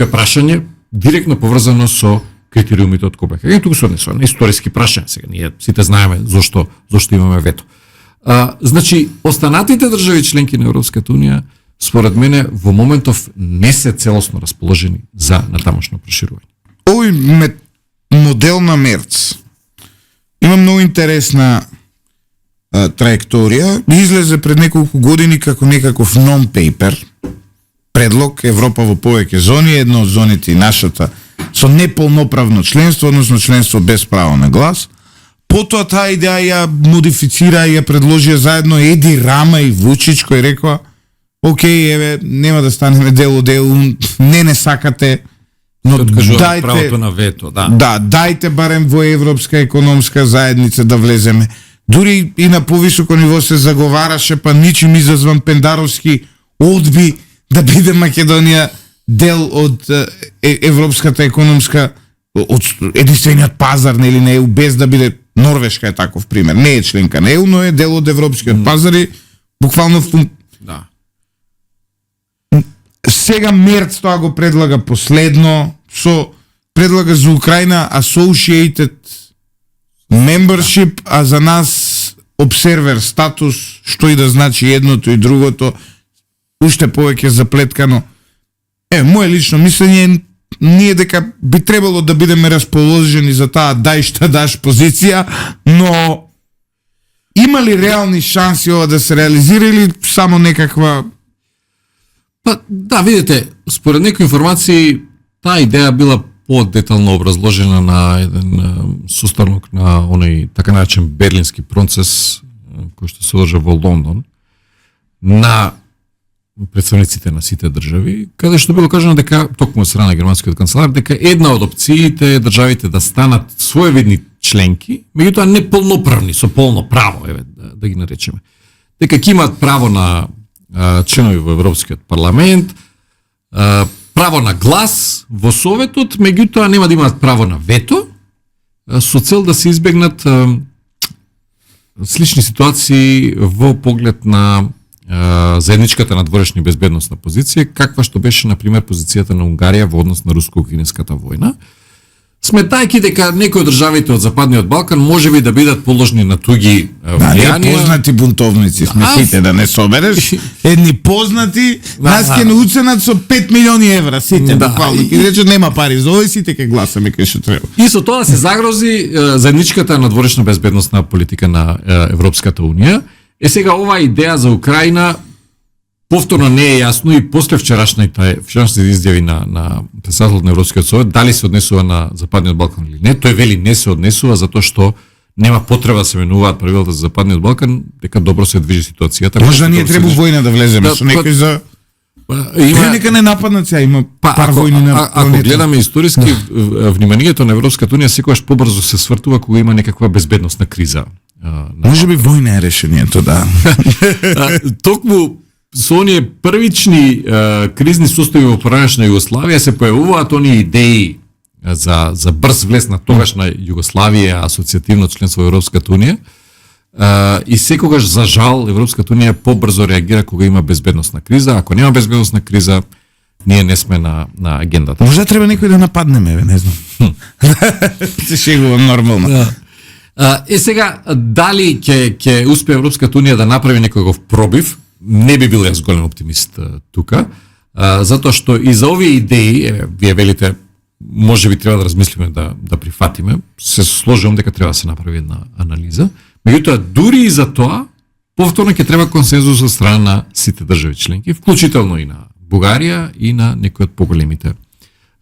прашање директно поврзано со критериумите од Копенхаген. Туку се однесува на историски прашања. Сега ние сите знаеме зошто имаме вето. Значи, останатите држави членки на Европската унија според мене во моментов не се целосно расположени за натамошно проширување. Овој модел на Мерц има многу интересна траекторија. Излезе пред неколку години како некаков нон-пейпер, предлог Европа во повеќе зони, една од зоните и нашата со неполноправно членство, односно членство без право на глас. Потоа таа идеја ја модифицира и ја предложија заедно Еди Рама и Вучич, кој рекоа: "Океј, еве, нема да станеме дел од ЕУ, не сакате, но дајте правото на вето, да, дајте барем во Европска економска заедница да влеземе." Дури и на повисоко ниво се заговараше, па ничим изазван пендаровски одби да биде Македонија дел од Европската економска, од единствениот пазар нели на ЕУ, без да биде. Норвешка е таков пример. Не е членка на ЕУ, но е дел од европскиот пазар и буквално Сега Мерц тоа го предлага последно, предлага за Украина Associated Membership, а за нас Observer статус, што и да значи едното и другото, уште повеќе заплеткано. Моје лично мислење ние дека би требало да бидеме расположени за таа дај шта даш позиција, но има ли реални шанси ова да се реализира или само некаква Па да, видите, според некои информации таа идеја била подетално образложена на еден состанок на оној така наречен берлински процес кој што се одржа во Лондон на представниците на сите држави, каде што било кажано дека токму од страна на германскиот канцелар дека една од опциите е државите да станат своевидни членки, меѓутоа не полноправни, со полно право, да ги наречеме. Дека ќе имаат право на членови во Европскиот парламент, право на глас во Советот, меѓутоа нема да имаат право на вето, со цел да се избегнат слични ситуации во поглед на заедничката надворешна и безбедносна позиција, каква што беше, например, позицијата на Унгарија во однос на руско-украинската војна, сметајќи дека некои од државите од Западниот Балкан можеби да бидат положни на туги влијанија. Познати бунтовници сме сите, да не собереш. Едни познати, нас ќе не уценат со 5 милиони евра, сите, буквално. И рече нема пари за овој, сите ќе гласаме кај што треба. И со тоа се загрози заедничката надворешна безбедносна политика на Европската Унија. Сега оваа идеја за Украина повторно не е јасно и после вчерашните изјави на председателот на Европскиот совет дали се однесува на Западниот Балкан или не. Тој вели не се однесува затоа што нема потреба да се менуваат правилата за Западниот Балкан, дека добро се движи ситуацијата. Можда ние треба војна да влеземе со некој за нека не нападнат сега, има пар војни на планета. Ако гледаме историски, вниманието на Европската Унија секогаш побрзо се свртува кога има некаква безбедносна криза. Може би војна е решението, да. Токму со оние првични кризни состојби во поранешна Југославија се појавуваат оние идеи за брз влез на тогашна Југославија, асоцијативно членство во Европската Унија. И секогаш, за жал, Европската Унија побрзо реагира кога има безбедносна криза. Ако нема безбедносна криза, ние не сме на агендата. Може треба некој да нападнеме, не знам. Се шегувам нормално. Сега, дали ќе успее Европската Унија да направи некој пробив, не би бил јас голем оптимист тука, затоа што и за овие идеи, вие велите, може би треба да размислиме да прифатиме, се сложувам дека треба да се направи една анализа, меѓутоа дури и за тоа, повторно ќе треба консензус од страна на сите држави членки, вклучително и на Бугарија и на некои од поголемите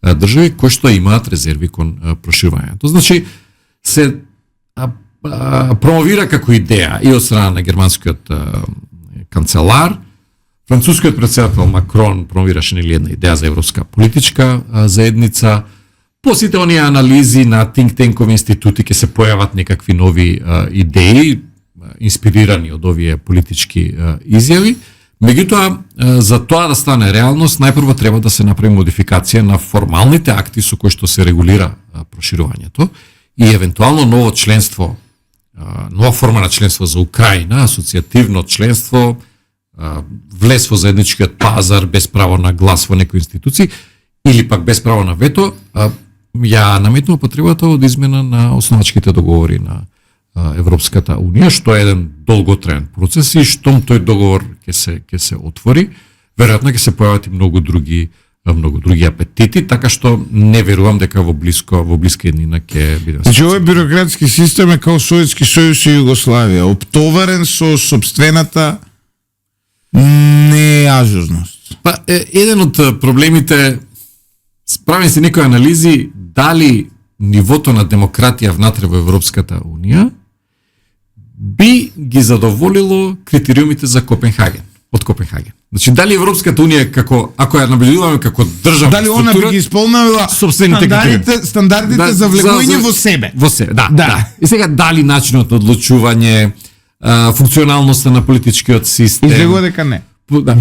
држави кои што имаат резерви кон проширувањето. Значи, се промовира како идеја и од страна на германскиот канцелар, францускиот председател Макрон промовираше нели една идеја за европска политичка заедница. По сите оние анализи на think tankoви институти ќе се појават некакви нови идеи, инспирирани од овие политички изјави. Меѓутоа, за тоа да стане реалност, најпрво треба да се направи модификација на формалните акти со кои што се регулира проширувањето и евентуално ново членство, нова форма на членство за Украина, асоцијативно членство, влез во заедничкиот пазар без право на глас во некои институции или пак без право на вето, ја наметнува потребата од измена на основачките договори на Европската Унија, што е еден долготраен процес и штом тој договор ќе се отвори, веројатно ќе се појават и многу други апетити, така што не верувам дека во блиска еднина ќе биде. Значи овој бюрократски систем е као Советски сојуз и Југославија, оптоварен со сопствената неажурност. Па еден од проблемите, справени се некои анализи дали нивото на демократија внатре во Европската Унија би ги задоволило критериумите за Копенхаген, од Копенхаген. Значи, дали Европската Унија, ако ја набелуваме како државна дали она би ги исполнила стандардите за влегување во себе? Во себе, да. И сега, дали начинот на одлучување, функционалноста на политичкиот систем... Излегува дека не. Да,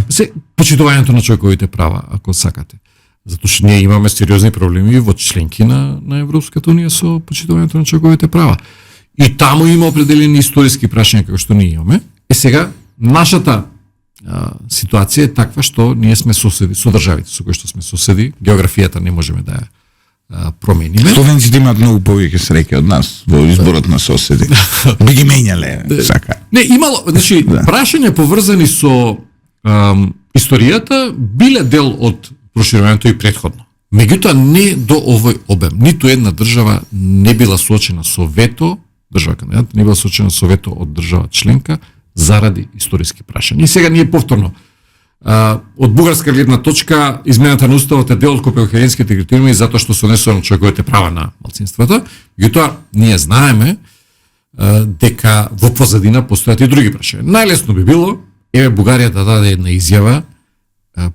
почитувањето на човековите права, ако сакате. Затоа што ние имаме сериозни проблеми во членки на Европската Унија со почитувањето на човековите права. И таму има определени историски прашања како што ние имаме. Сега, нашата ситуација е таква што ние сме соседи со државите со кои што сме соседи, географијата не можеме да ја промениме. Словенците имаат многу повеќе среќа од нас во изборот на соседи. Би ги менјале, сака. Не, имало, значи, прашања поврзани со историјата биле дел од проширувањето и претходно. Меѓутоа не до овој обем. Ниту една држава не била соочена со вето, држава кандидат не била соочена со вето од држава членка заради историски прашања. И сега ние повторно Од бугарска гледна точка, измената на уставот е дел од Копенхагенските критериуми затоа што се однесува на човековите права на малцинствата. Меѓутоа, ние знаеме дека во позадина постојат и други прашања. Најлесно би било, Бугарија да даде една изјава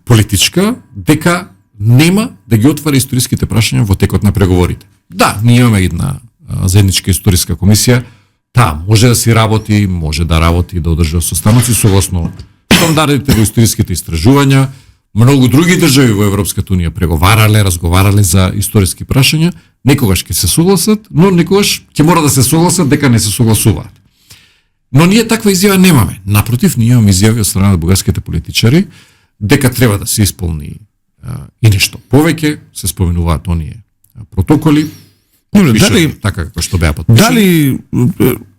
политичка, дека нема да ги отвара историските прашања во текот на преговорите. Да, ние имаме една заедничка историска комисија, таа може да си работи, може да работи, да одржува состаноци согласно стандардите во историските истражувања. Многу други држави во Европската унија преговарале, разговарале за историски прашања, некогаш ќе се согласат, но некогаш ќе мора да се согласат дека не се согласуваат. Но ние таква изјава немаме. Напротив, ние имаме изјави од страна на бугарските политичари дека треба да се исполни и нешто повеќе, се споменуваат оние протоколи, дали така како што беа потпишани. Дали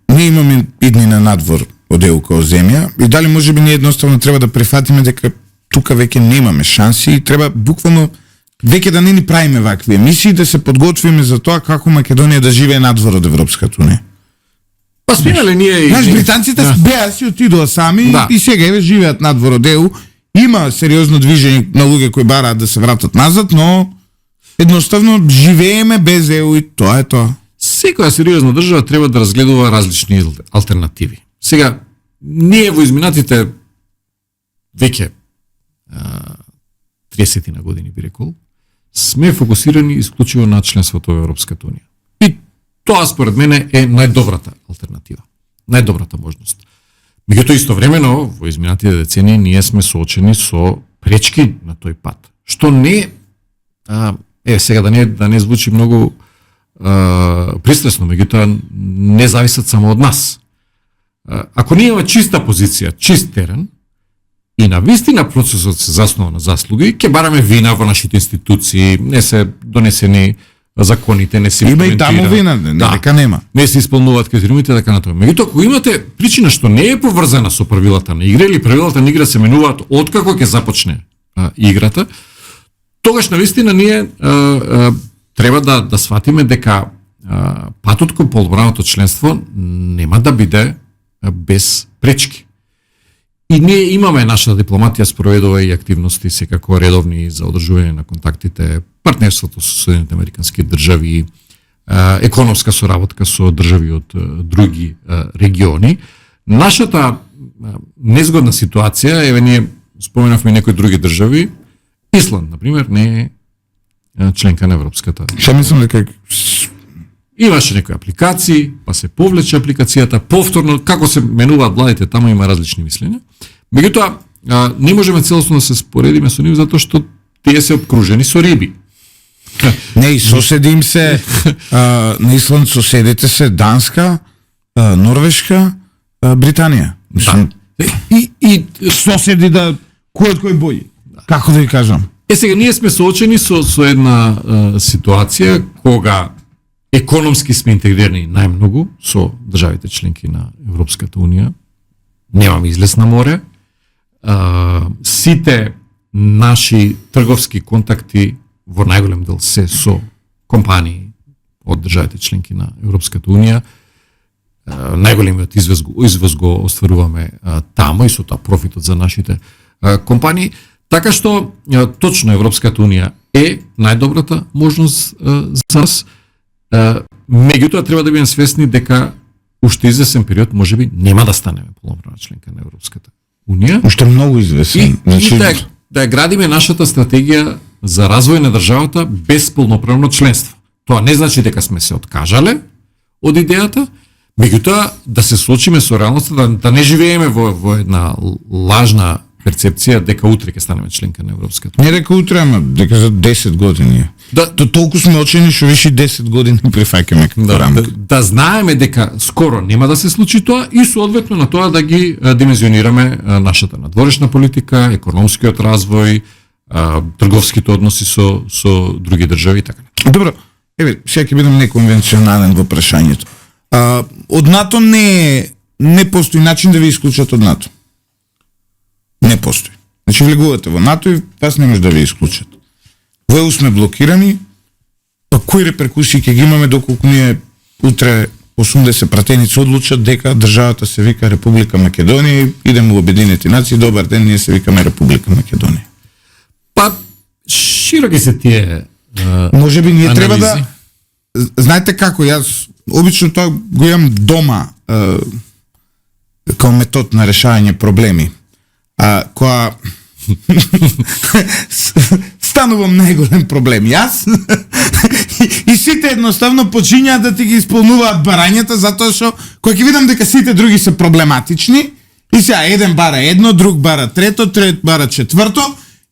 ние имаме иднина надвор од ЕУ као земја и дали можеби ние едноставно треба да прифатиме дека тука веќе немаме шанси и треба буквално веќе да не ни правиме вакви емисии, да се подготвиме за тоа како Македонија да живее надвор од Европската унија. Па спинале ние Знаеш, британците беа си отидоа сами и сега еве живеат надвор од ЕУ. Има сериозно движење на луѓе кои бараат да се вратат назад, но едноставно живееме без ЕУ и тоа е тоа. Секоја сериозна држава треба да разгледува различни алтернативи. Сега, ние во изминатите веќе 30 на години би рекол, сме фокусирани исклучиво на членството во Европската унија. И тоа според мене е најдобрата алтернатива, најдобрата можност. Меѓутоа истовремено во изминатите децении ние сме соочени со пречки на тој пат. Што не сега да не звучи многу пристрасно, меѓутоа не зависат само од нас. Ако ние имаме чиста позиција, чист терен, и на вистина процесот се заснова на заслуги, ќе бараме вина во нашите институции, не се донесени законите, не се има и таму вина, дека нема. Не се исполнуваат критериумите, така натаму. Меѓутоа, ако имате причина што не е поврзана со правилата на игра или правилата на игра се менуваат откако ќе започне играта, тогаш на вистина ние треба да сватиме дека патот кон подобраното членство нема да биде без пречки. И ние имаме нашата дипломатија спроведува и активности секако редовни за одржување на контактите, партнерството со Соединените американски држави, економска соработка со држави од други региони. Нашата незгодна ситуација, еве ние споменавме некои други држави, Исланд, например, не е членка на Европската. Што мислам дека имаше некои апликации, па се повлече апликацијата, повторно, како се менуваат владите, таму има различни мислења. Меѓутоа, не можеме целосно да се споредиме со нив, затоа што тие се обкружени со риби. Не, и соседи им се, на Исланд соседите се Данска, Норвешка, Британија. Мислам, и соседи да, кој од кој бои? Како да ви кажам? Сега, ние сме соочени со една ситуација кога економски сме интегрирани најмногу со државите членки на Европската унија. Немаме излез на море. Сите наши трговски контакти во најголем дел се со компании од државите членки на Европската унија. Најголемиот извоз го остваруваме таму и со тоа профитот за нашите компании. Така што точно Европската унија е најдобрата можност за нас. Меѓутоа треба да бидеме свесни дека уште извесен период можеби нема да станеме полноправна членка на Европската унија. Уште многу извесен. И да градиме нашата стратегија за развој на државата без полноправно членство. Тоа не значи дека сме се откажале од идејата, меѓутоа да се соочиме со реалноста, да не живееме во една лажна перцепција дека утре ќе станеме членка на Европската унија. Не дека утре, ама дека за 10 години. Толку сме очени што више 10 години прифаќаме како рамка. Да знаеме дека скоро нема да се случи тоа и соодветно на тоа да ги димензионираме нашата надворешна политика, економскиот развој, трговските односи со други држави и така. Добро, еве, сега ќе бидам неконвенционален во прашањето. Од НАТО не постои начин да ви исклучат од НАТО. Не постои. Значи влегувате во НАТО и вас не може да ви исклучат. Во ЕУ сме блокирани, па кои реперкусии ќе ги имаме доколку ние утре 80 пратеници одлучат дека државата се вика Република Македонија, идеме во Обединети нации, добар ден, ние се викаме Република Македонија. Па, широки се тие може би ние анализи. треба да знаете како, јас обично тоа го имам дома како метод на решавање проблеми. Која станувам најголем проблем јас и сите едноставно почињаат да ти ги исполнуваат барањата, затоа што кога ќе видам дека сите други се проблематични и сега еден бара едно, друг бара трето, трет бара четврто,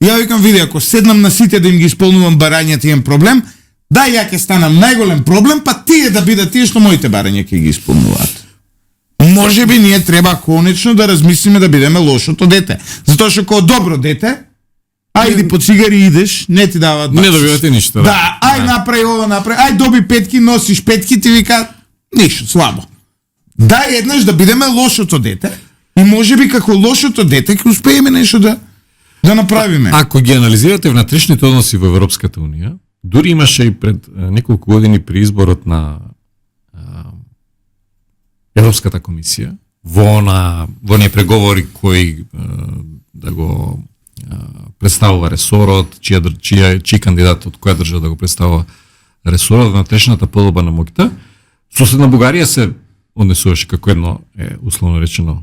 ја викам види, ако седнам на сите да им ги исполнувам барањата, имам проблем, да ја ќе станам најголем проблем, па тие да бидат тие што моите барања ќе ги исполнуваат. Може би ние треба конечно да размислиме да бидеме лошото дете. Затоа што кога добро дете, ајди по цигари идеш, не ти даваат бакшиш. Не добивате ништо. Да, ај направи ова, направи. Ај доби петки, носиш петки, ти вика ништо, слабо. Да еднаш да бидеме лошото дете и може би како лошото дете ќе успееме нешто да направиме. Ако ги анализирате внатрешните односи во Европската Унија, дури имаше и пред неколку години при изборот на Европската комисија во оние преговори кои да го представува ресорот, чиј кандидат од која држава да го представува ресорот, внатрешната подоба на моќта, соседна Бугарија се однесуваше како едно условно речено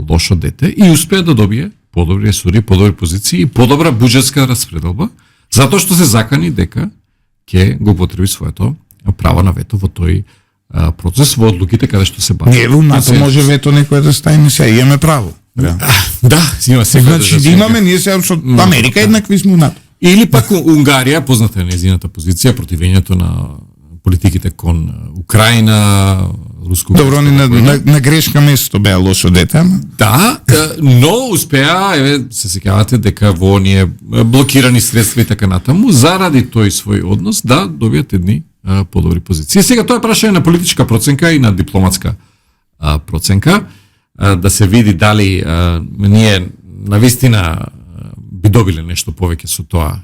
лошо дете и успеа да добие подобри ресори, подобри позиции и подобра буџетска распределба, затоа што се закани дека ќе го употреби своето право на вето во тој процес, во одлуките каде што се бави. Не, во НАТО може вето некој да стави, сега имаме право. Да, има секоја значи да имаме, ние сега со Америка еднакви сме у НАТО. Или пак Унгарија, позната е нејзината позиција, противењето на политиките кон Украина, руско. Добро, они на грешка место беа лошо дете, ама. Да, но успеа, се сеќавате дека во оние блокирани средства и така натаму, заради тој свој однос, да добијат едни подобри позиции. Сега тоа е прашање на политичка проценка и на дипломатска проценка, да се види дали ние навистина би добиле нешто повеќе со тоа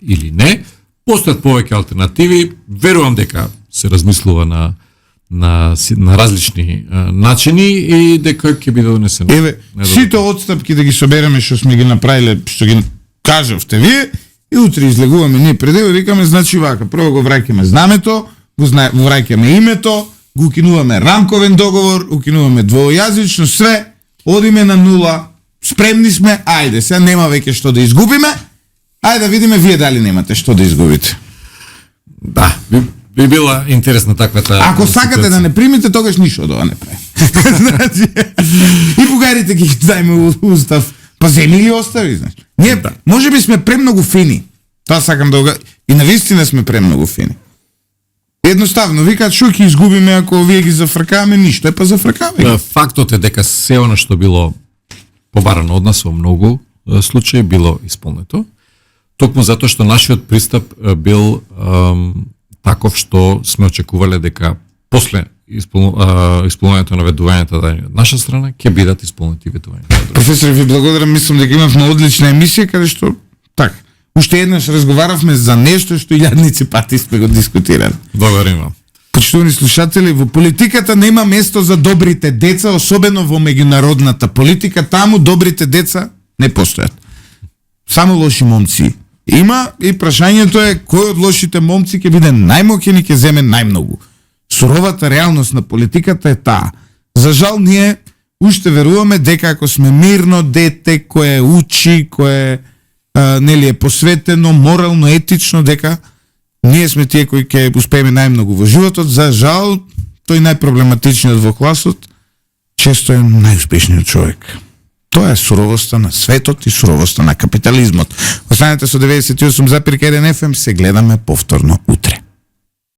или не. Постојат повеќе алтернативи, верувам дека се размислува на различни начини и дека ќе биде донесено. Еве, сите отстапки да ги собереме што сме ги направиле, што ги кажавте вие, и утре излегуваме ние пред и викаме, значи вака, прво го враќаме знамето, го враќаме името, го укинуваме рамковен договор, укинуваме двојазично, све, одиме на нула, спремни сме, ајде, сега нема веќе што да изгубиме, ајде да видиме вие дали немате што да изгубите. Да, би била интересна таквата. Ако сакате да не примите, тогаш ништо од ова не прави. Значи, и бугарите ги дајме устав, па земи ги остави, значи. Ние може би сме премногу фини. Тоа сакам да го... И навистина сме премногу фини. Едноставно, викаат што ќе изгубиме ако вие ги зафркаваме, ништо е па зафркаваме. Фактот е дека се она што било побарано од нас во многу случаи било исполнето. Токму затоа што нашиот пристап бил таков што сме очекувале дека после исполнението на ветувањата дадени од наша страна ќе бидат исполнети ветувањата. Професор, ви благодарам, мислам дека имавме одлична емисија каде што така уште еднаш разговаравме за нешто што илјадници пати сме го дискутирали. Благодарим вам. Почитувани слушатели, во политиката нема место за добрите деца, особено во меѓународната политика, таму добрите деца не постојат. Само лоши момци има и прашањето е кој од лошите момци ќе биде најмоќен и ќе земе најмногу. Суровата реалност на политиката е таа. За жал ние уште веруваме дека ако сме мирно дете кое учи, кое нели е посветено, морално, етично, дека ние сме тие кои ќе успееме најмногу во животот. За жал, тој најпроблематичниот во класот често е најуспешниот човек. Тоа е суровоста на светот и суровоста на капитализмот. Останете со 98,1 FM, се гледаме повторно утре.